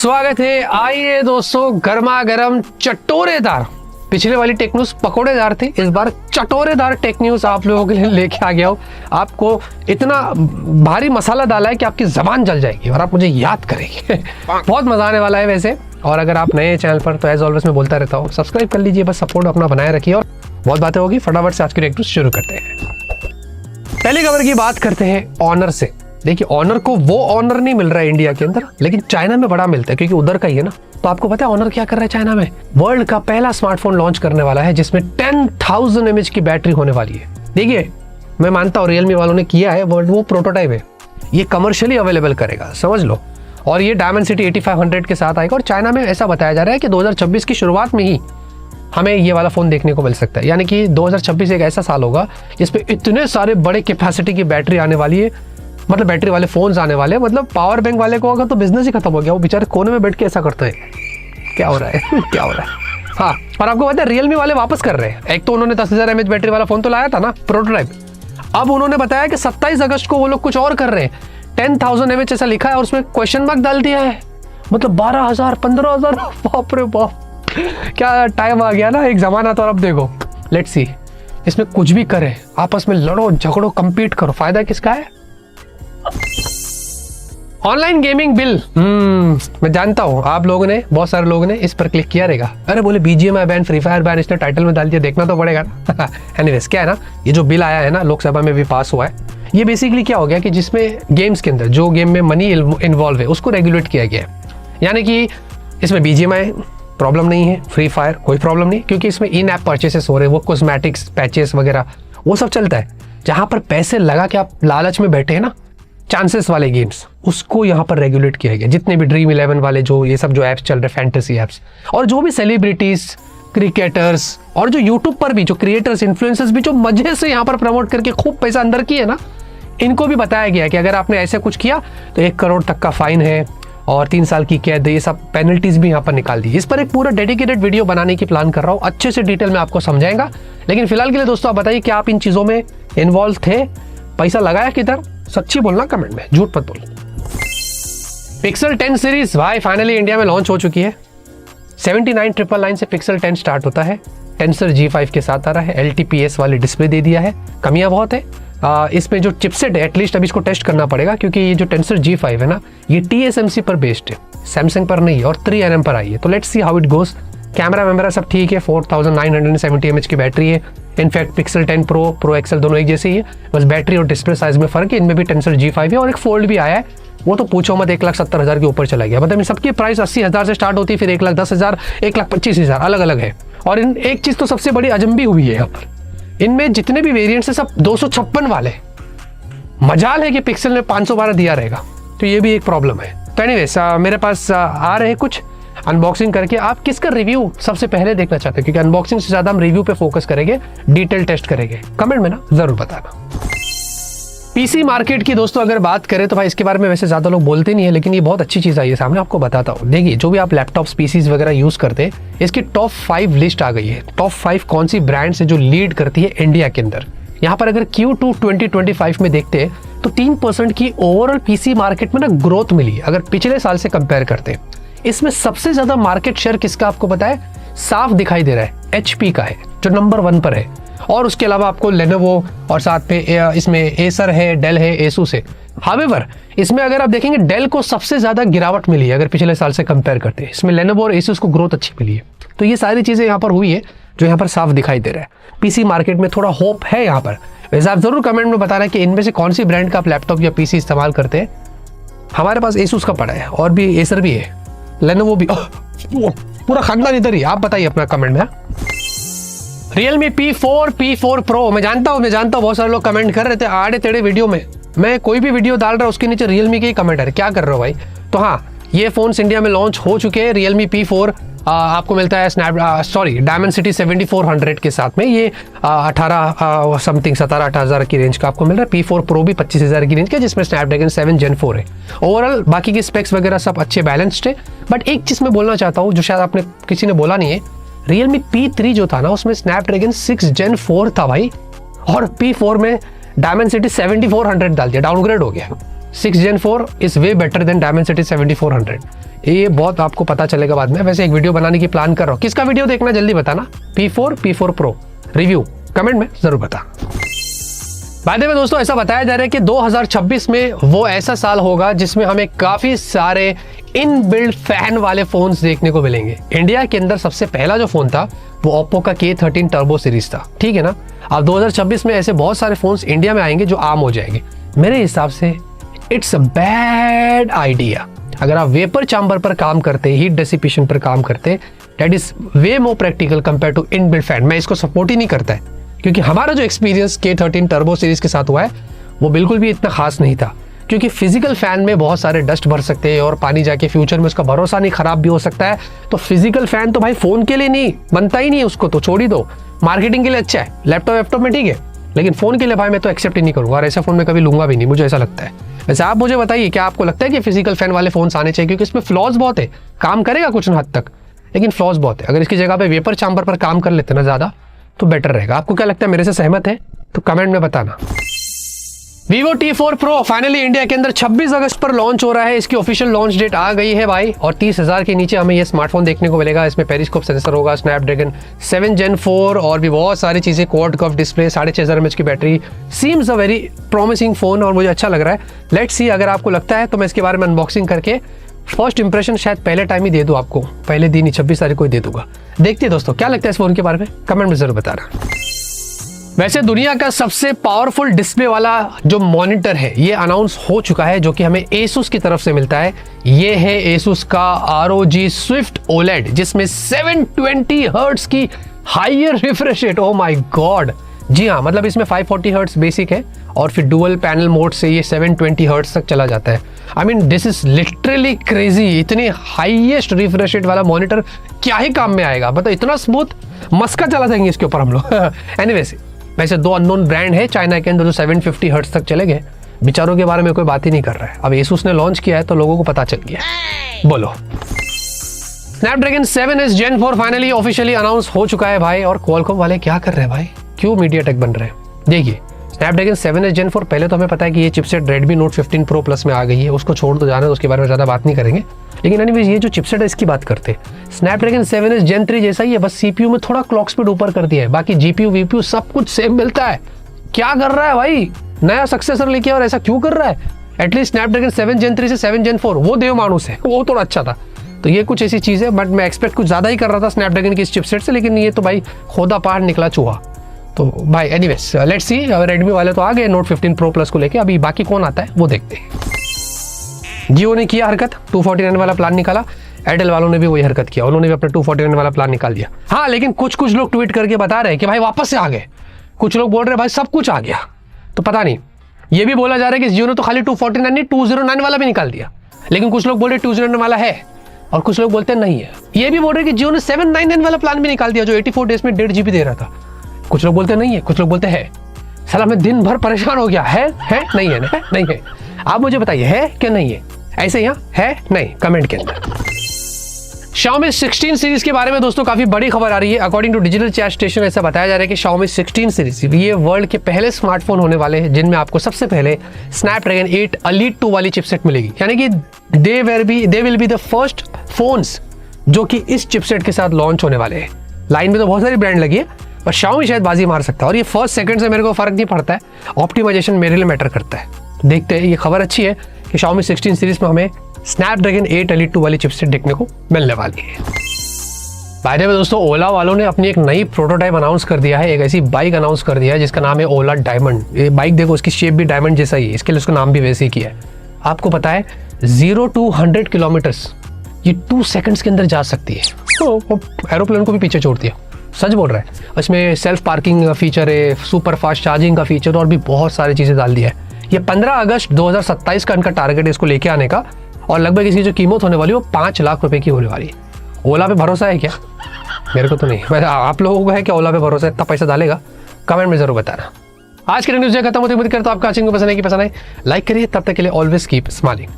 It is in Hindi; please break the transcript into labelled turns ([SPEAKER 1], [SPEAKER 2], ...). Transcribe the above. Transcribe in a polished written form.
[SPEAKER 1] स्वागत है। आइए दोस्तों, गर्मा गर्म चटोरेदार, पिछले वाली टेक न्यूज पकोड़ेदार थी, इस बार चटोरेदार टेक न्यूज आप लोगों के लिए लेके आ गया हूँ। आपको इतना भारी मसाला डाला है कि आपकी जबान जल जाएगी और आप मुझे याद करेंगे। बहुत मजा आने वाला है वैसे। और अगर आप नए चैनल पर, तो एज ऑलवेज मैं बोलता रहता हूँ, सब्सक्राइब कर लीजिए, बस सपोर्ट अपना बनाए रखिए। और बहुत बातें होगी, फटाफट से आज की टेक न्यूज शुरू करते हैं। पहली खबर की बात करते हैं ऑनर से। देखिए, ऑनर को वो ऑनर नहीं मिल रहा है इंडिया के अंदर, लेकिन चाइना में बड़ा मिलता है क्योंकि उधर का ही है ना। तो आपको पता है ऑनर क्या कर रहा है चाइना में? वर्ल्ड का पहला स्मार्टफोन लॉन्च करने वाला है जिसमें 10,000 mAh की बैटरी होने वाली है। देखिए, मैं मानता हूँ रियलमी वालों ने किया है, वर्ल्ड वो प्रोटोटाइप है, ये कमर्शियली अवेलेबल करेगा, समझ लो। और ये डायमेंसिटी 8500 के साथ आएगा। और चाइना में ऐसा बताया जा रहा है कि 2026 की शुरुआत में ही हमें ये वाला फोन देखने को मिल सकता है। यानी कि 2026 एक ऐसा साल होगा जिसपे इतने सारे बड़े कैपेसिटी की बैटरी आने वाली है, मतलब बैटरी वाले फोन्स आने वाले हैं। मतलब पावर बैंक वाले को अगर तो बिजनेस ही खत्म हो गया, वो बेचारे कोने में बैठ के ऐसा करते हैं, क्या हो रहा है क्या हो रहा है। हाँ, और आपको पता है रियलमी वाले वापस कर रहे हैं। एक तो उन्होंने 10,000 mAh बैटरी वाला फोन तो लाया था ना, प्रोटोटाइप। अब उन्होंने बताया कि 27 अगस्त को वो लोग कुछ और कर रहे हैं। 10,000 mAh ऐसा लिखा है और उसमें क्वेश्चन मार्क डाल दिया है। मतलब 12,000 15,000, बाप रे बाप, क्या टाइम आ गया ना, एक जमाना। तो अब देखो, लेट्स सी, इसमें कुछ भी करे, आपस में लड़ो झगड़ो, कंपीट करो, फायदा किसका है? Online gaming bill. मैं जानता हूं आप लोगों ने, बहुत सारे लोगों ने इस पर क्लिक किया रहेगा। अरे बोले BGMI ban, free fire ban, इसने टाइटल में डाल दिया, देखना तो पड़ेगा ना। एनीवेज, क्या है ना, ये जो बिल आया है ना, लोकसभा में भी पास हुआ है। ये बेसिकली क्या हो गया कि जिसमें गेम्स के अंदर जो गेम में मनी इन्वॉल्व है उसको रेगुलेट किया गया है। यानी कि इसमें BGMI प्रॉब्लम नहीं है, फ्री फायर कोई प्रॉब्लम नहीं, क्योंकि इसमें इन ऐप परचेसेस हो रहे हैं, वो कॉस्मेटिक्स पैचेस वगैरह वो सब चलता है। जहां पर पैसे लगा के आप लालच में बैठे हैं ना, चांसेस वाले गेम्स, उसको यहाँ पर रेगुलेट किया गया। जितने भी ड्रीम 11 वाले जो ये सब जो ऐप्स चल रहे, फैंटेसी ऐप्स, और जो भी सेलिब्रिटीज, क्रिकेटर्स, और जो यूट्यूब पर भी जो क्रिएटर्स, इन्फ्लुएंसर्स भी जो मजे से यहाँ पर प्रमोट करके खूब पैसा अंदर किए ना, इनको भी बताया गया है कि अगर आपने ऐसे कुछ किया तो 1 करोड़ तक का फाइन है और 3 साल की कैद, ये सब पेनल्टीज भी यहाँ पर निकाल दी। इस पर एक पूरा डेडिकेटेड वीडियो बनाने की प्लान कर रहा हूँ, अच्छे से डिटेल में आपको समझाएगा। लेकिन फिलहाल के लिए दोस्तों आप बताइए कि आप इन चीजों में इन्वॉल्व थे, पैसा लगाया किधर? सच्ची बोलना कमेंट में, झूठ मत बोल। पिक्सल 10 सीरीज भाई फाइनली इंडिया में लॉन्च हो चुकी है। 79,999 से पिक्सल 10 स्टार्ट होता है। टेंसर G5 के साथ आ रहा है, LTPS वाली डिस्प्ले दे दिया है। कमियां बहुत है इसमें, जो चिपसेट है एटलीस्ट अभी इसको टेस्ट करना पड़ेगा, क्योंकि ये जो टेंसर G5 है ना, ये TSMC पर बेस्ड है, सैमसंग पर नहीं, और 3nm पर आई है। तो let's see how it goes. Camera वैमरा सब ठीक है, 4970 mAh की बैटरी है। इनफैक्ट पिक्सल 10 प्रो एक्सल दोनों एक जैसे ही है, बस बैटरी और डिस्प्ले साइज में फर्क है। इनमें भी टेंसर G5 है और एक फोल्ड भी आया है, वो तो पूछो मत, 1,70,000 के ऊपर चला गया। मतलब इन सबकी प्राइस 80,000 से स्टार्ट होती है, फिर 1,10,000, 1,25,000 अलग अलग है। और इन एक चीज तो सबसे बड़ी अजंबी हुई है यहाँ पर, इनमें जितने भी वेरिएंट्स है सब 256 वाले। मजाल है कि पिक्सल ने 512 दिया रहेगा, तो ये भी एक प्रॉब्लम है। तो एनीवेज, मेरे पास आ रहे कुछ अनबॉक्सिंग करके। आप किसका रिव्यू सबसे पहले देखना चाहते हैं? क्योंकि अनबॉक्सिंग से ज्यादा हम रिव्यू पे फोकस करेंगे, डिटेल टेस्ट करेंगे। कमेंट में ना जरूर बताना। पीसी मार्केट की दोस्तों अगर बात करें तो भाई इसके बारे में वैसे ज्यादा लोग बोलते नहीं है, लेकिन ये बहुत अच्छी चीज आई है सामने, आपको बताता हूँ। देखिए, जो भी आप लैपटॉप्स, पीसीज वगैरह यूज करते हैं, इसकी टॉप 5 लिस्ट आ गई है। टॉप 5 कौन सी ब्रांड्स है जो लीड करती है इंडिया के अंदर। यहाँ पर अगर Q2 2025 में देखते हैं तो 3% की ओवरऑल पीसी मार्केट में ना ग्रोथ मिली है, अगर पिछले साल से कंपेयर करते हैं। इसमें सबसे ज्यादा मार्केट शेयर किसका आपको पता है? साफ दिखाई दे रहा है, HP का है, जो नंबर 1 पर है। और उसके अलावा आपको लेनोवो और साथ में इसमें एसर है, डेल है, एसूस है। हावेवर इसमें अगर आप देखेंगे डेल को सबसे ज्यादा गिरावट मिली है अगर पिछले साल से कंपेयर करते हैं। इसमें लेनोवो और एसूस को ग्रोथ अच्छी मिली है। तो ये सारी चीजें यहाँ पर हुई है जो यहाँ पर साफ दिखाई दे रहा है। पीसी मार्केट में थोड़ा होप है यहाँ पर। वैसे आप जरूर कमेंट में बताना कि इनमें से कौन सी ब्रांड का आप लैपटॉप या पीसी इस्तेमाल करते हैं। हमारे पास एसूस का पड़ा है और भी एसर भी है, लेनोवो भी, पूरा खानदान इधर ही। आप बताइए अपना कमेंट में। Realme P4 Pro, मैं जानता हूँ बहुत सारे लोग कमेंट कर रहे थे आड़े टेढ़े वीडियो में। मैं कोई भी वीडियो डाल रहा हूँ उसके नीचे Realme के ही कमेंट है, क्या कर रहे हो भाई? तो हाँ, ये फोन्स इंडिया में लॉन्च हो चुके हैं। Realme P4 आपको मिलता है Dimensity 7400 के साथ में। ये 17-18 की रेंज का आपको मिल रहा है। P4 Pro भी 25,000 की रेंज का, जिसमें Snapdragon 7 Gen 4 है। ओवरऑल बाकी के स्पेक्स वगैरह सब अच्छे बैलेंस्ड है। बट एक चीज मैं बोलना चाहता हूँ जो शायद आपने किसी ने बोला नहीं है, Realme P3 जो था ना, उसमें Snapdragon 6 Gen 4 था भाई, और P4 में Dimensity 7400 डाल दिया, डाउनग्रेड हो गया। 6 Gen 4 is way better than Dimensity 7400। ये बहुत आपको पता चलेगा बाद में। वैसे एक वीडियो बनाने की प्लान कर रहा हूँ, किसका वीडियो देखना जल्दी बताना। P4 Pro रिव्यू कमेंट में जरूर बता। बाद में दोस्तों ऐसा बताया जा रहा है कि 2026 में वो ऐसा साल होगा जिसमें हमें काफी सारे इनबिल्ट फैन वाले फोन्स देखने को मिलेंगे। इंडिया के अंदर सबसे पहला जो फोन था वो ओप्पो का K13 टर्बो सीरीज था, ठीक है ना। अब 2026 में ऐसे बहुत सारे फोन्स इंडिया में आएंगे जो आम हो जाएंगे। मेरे हिसाब से इट्स अ बैड आइडिया। अगर आप वेपर चैम्बर पर काम करते, हीट डेसिपेशन पर काम करते, that is way more practical compare to inbuilt fan. मैं इसको सपोर्ट ही नहीं करता है, क्योंकि हमारा जो एक्सपीरियंस K13 टर्बो सीरीज के साथ हुआ है वो बिल्कुल भी इतना खास नहीं था। क्योंकि फिजिकल फैन में बहुत सारे डस्ट भर सकते हैं और पानी जाके फ्यूचर में उसका भरोसा नहीं, खराब भी हो सकता है। तो फिजिकल फैन तो भाई फोन के लिए नहीं बनता ही नहीं है, उसको तो छोड़ ही दो। मार्केटिंग के लिए अच्छा है, लैपटॉप में ठीक है, लेकिन फोन के लिए भाई मैं तो एक्सेप्ट ही नहीं करूंगा और ऐसा फोन में कभी लूंगा भी नहीं, मुझे ऐसा लगता है। वैसे आप मुझे बताइए, क्या आपको लगता है कि फिजिकल फैन वाले फोन आने चाहिए? क्योंकि इसमें फ्लॉज बहुत है, काम करेगा कुछ हद तक, लेकिन फ्लॉज बहुत है। अगर इसकी जगह पे वेपर चैम्बर पर काम कर लेते ना ज्यादा तो बेटर रहेगा। आपको क्या लगता है, मेरे से सहमत है तो कमेंट में बताना। Vivo T4 Pro finally India के अंदर 26 अगस्त पर लॉन्च हो रहा है। इसकी ऑफिशियल लॉन्च डेट आ गई है भाई, और 30,000 के नीचे हमें ये स्मार्टफोन देखने को मिलेगा। इसमें पेरिस्कोप सेंसर होगा, स्नैपड्रैगन 7 Gen 4 और भी बहुत सारी चीजें, क्वाड कर्व डिस्प्ले, 6500 mAh की battery. Seems a very promising phone और मुझे अच्छा लग रहा है। लेट्स सी, अगर आपको लगता है तो मैं इसके बारे में अनबॉक्सिंग करके फर्स्ट इंप्रेशन शायद पहले टाइम ही दे दूं आपको, पहले दिन ही 26 तारीख को ही दे दूंगा। देखते हैं दोस्तों क्या लगता है इस फोन के बारे में, कमेंट में जरूर बताना। वैसे दुनिया का सबसे पावरफुल डिस्प्ले वाला जो मॉनिटर है ये अनाउंस हो चुका है, जो कि हमें Asus की तरफ से मिलता है। ये है Asus का ROG Swift OLED, जिसमें 720 हर्ट्ज की higher refresh rate. Oh my God, जी हाँ, मतलब इसमें 540 हर्ट्ज बेसिक है और फिर डुअल पैनल मोड से ये 720 हर्ट्ज तक चला जाता है। I mean this is literally crazy. इतनी हाईएस्ट रिफ्रेश रेट वाला मॉनिटर क्या ही काम में आएगा, मतलब इतना स्मूथ मस्का चला जाएंगे इसके ऊपर हम लोग। एनीवेज, वैसे दो अननोन ब्रांड है चाइना के अंदर जो 750 हर्ट्ज तक चले गए, बेचारों के बारे में कोई बात ही नहीं कर रहा है। अब Asus ने लॉन्च किया है तो लोगों को पता चल गया। बोलो, Snapdragon 7S Gen 4 finally officially announce हो चुका है भाई। और क्वालकॉम वाले क्या कर रहे हैं भाई, क्यों मीडियाटेक बन रहे हैं? देखिए, स्नैपड्रैगन 7S Gen 4 पहले तो हमें पता है कि ये chipset Redmi Note 15 Pro Plus में आ गई है, उसको छोड़ तो जाना है, उसके बारे में ज़्यादा बात नहीं करेंगे। लेकिन एनीवेज, ये जो चिपसेट है इसकी बात करते हैं। स्नैपड्रैगन 7S Gen 3 जैसा ही है, बस CPU में थोड़ा क्लॉक स्पीड ऊपर कर दिया है, बाकी GPU VPU सब कुछ सेम मिलता है। क्या कर रहा है भाई, नया सक्सेसर लेके, और ऐसा क्यों कर रहा है? एटलीस्ट स्नैपड्रैगन 7 Gen 3 से 7 Gen 4 वो देव मानुस है, वो थोड़ा अच्छा था। तो ये कुछ ऐसी चीज़ है, बट मैं एक्सपेक्ट कुछ ज़्यादा ही कर रहा था स्नैपड्रैगन की इस चिपसेट से, लेकिन ये तो भाई खोदा पहाड़ निकला चूहा। तो भाई एनीवेज लेट्स सी, रेडमी वाले तो आ गए Note 15 Pro Plus को लेके, अभी बाकी कौन आता है वो देखते हैं। जियो ने किया हरकत, 249 वाला प्लान निकाला। एयरटेल वालों ने भी वही हरकत किया, उन्होंने भी अपना 249 वाला प्लान निकाल दिया। हाँ, लेकिन कुछ लोग ट्वीट करके बता रहे हैं कि भाई वापस से आ गए। कुछ लोग बोल रहे हैं भाई सब कुछ आ गया, तो पता नहीं। ये भी बोला जा रहा है कि जियो ने तो खाली 249 नहीं 209 वाला भी निकाल दिया, लेकिन कुछ लोग बोल रहे 209 वाला है और कुछ लोग बोलते नहीं है। ये भी बोल रहे कि जियो ने 799 वाला प्लान भी निकाल दिया, जो 84 डेज में 1.5 GB दे रहा था। कुछ लोग बोलते नहीं है, कुछ लोग बोलते है। साला मैं दिन भर परेशान हो गया। है नहीं है, नहीं है। आप मुझे बताइए है क्या नहीं है, ऐसे यहाँ है नहीं, कमेंट के अंदर। Xiaomi 16 सीरीज के बारे में दोस्तों काफी बड़ी खबर आ रही है। According to digital chat station ऐसा बताया जा रहा है कि Xiaomi 16 सीरीज ये वर्ल्ड के पहले स्मार्टफोन होने वाले हैं जिनमें आपको सबसे पहले स्नैपड्रैगन 8 Elite 2 वाली चिपसेट मिलेगी। यानी कि they will be the first phones जो कि इस चिपसेट के साथ लॉन्च होने वाले हैं। लाइन में तो बहुत सारी ब्रांड लगी है, पर Xiaomi शायद बाजी मार सकता है। और ये फर्स्ट सेकंड से मेरे को फर्क नहीं पड़ता है, ऑप्टिमाइजेशन मेरे लिए मैटर करता है। देखते हैं, ये खबर अच्छी है कि Xiaomi 16 सीरीज में हमें स्नैपड्रैगन 8 Elite 2 वाली चिपसेट देखने को मिलने वाली है। बाय द वे दोस्तों, ओला वालों ने अपनी एक नई प्रोटोटाइप अनाउंस कर दिया है, एक ऐसी बाइक अनाउंस कर दिया है जिसका नाम है ओला डायमंड। ये बाइक देखो, उसकी शेप भी डायमंड जैसा ही है, इसके लिए उसका नाम भी वैसे ही किया है। आपको पता है 0 to 100 किलोमीटर्स ये 2 सेकंड्स के अंदर जा सकती है। तो एरोप्लेन को भी पीछे छोड़ दिया, सच बोल रहा है। इसमें सेल्फ पार्किंग फीचर है, सुपर फास्ट चार्जिंग का फीचर और भी बहुत सारी चीज़ें डाल दिया है। ये 15 अगस्त 2027 का इनका टारगेट है इसको लेके आने का, और लगभग इसकी जो कीमत होने वाली है वो 5 लाख रुपए की होने वाली है। ओला पे भरोसा है क्या? मेरे को तो नहीं। वैसे आप लोगों को है क्या ओला पे भरोसा? इतना पैसा डालेगा? कमेंट में जरूर बताना। आज के न्यूज़ खत्म होते उम्मीद करता हूं आपका पसंद है कि पसंद है। लाइक करिए, तब तक के लिए ऑलवेज कीप स्माइलिंग।